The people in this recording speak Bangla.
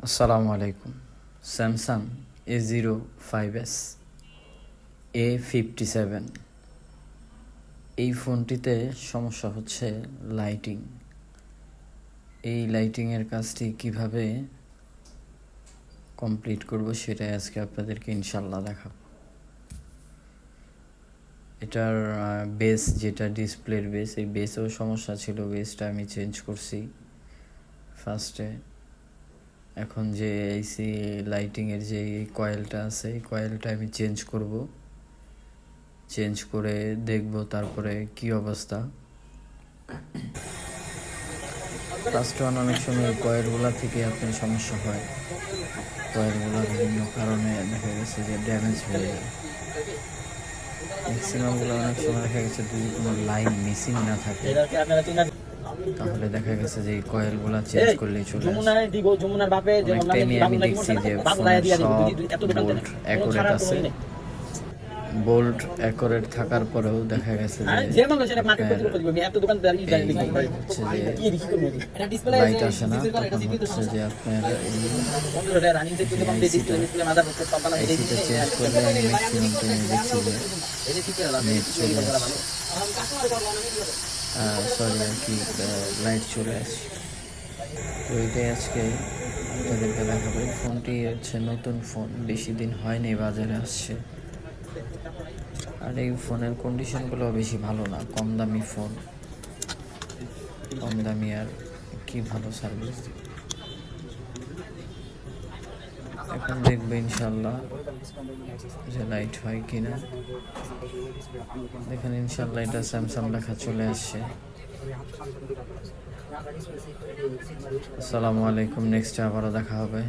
আসসালামু আলাইকুম। স্যামসাং A05s A57 এই ফোনটিতে সমস্যা হচ্ছে লাইটিং। এই লাইটিংয়ের কাজটি কিভাবে কমপ্লিট করব সেটাই আজকে আপনাদেরকে ইনশাল্লাহ দেখাবো। এটার বেস যেটা ডিসপ্লের বেস, এই বেসেও সমস্যা ছিল, বেসটা আমি চেঞ্জ করছি ফার্স্টে। এখন যে এসি লাইটিংয়ের যে কয়েলটা আছে এই কয়েলটা আমি চেঞ্জ করব, চেঞ্জ করে দেখব তারপরে কি অবস্থা। ফার্স্ট অনেক সময় এই কয়েলগুলা থেকে আপনার সমস্যা হয়, কয়েলগুলো বিভিন্ন কারণে দেখা গেছে যে ড্যামেজ হয়ে যায়। ম্যাক্সিমামগুলো অনেক সময় দেখা গেছে যদি কোনো লাইন মিসিং না থাকে তাহলে দেখা গেছে যে এই কয়েলগুলা চেঞ্জ করলেই চলে আসে। অনেক টাইমে আমি দেখছি যে ফোনের সব বোল্ট অ্যাকুরেট আছে, বোল্ট অ্যাকুরেট থাকার পরেও দেখা গেছে যে লাইট আসে না। তখন হচ্ছে যে আপনার এসিটা চেঞ্জ করলে আমি ম্যাক্সিমাম টাইমে দেখছি যে নেট চলে আসছে, সরি আর কি, লাইট চলে আসছে। তো এটাই আজকে আপনাদেরকে দেখাবো। এই ফোনটি হচ্ছে নতুন ফোন, বেশি দিন হয়নি বাজারে আসছে। আর এই ফোনের কন্ডিশনগুলো বেশি ভালো না, কম দামি ফোন, কম দামি আর কি ভালো সার্ভিস দিবে। এখন দেখবে ইনশাল্লাহ যে লাইট হয় কিনা। দেখেন ইনশাল্লাহ এটা স্যামসাং লেখা চলে আসছে। আসসালামু আলাইকুম, নেক্সটে আবারও দেখা হবে।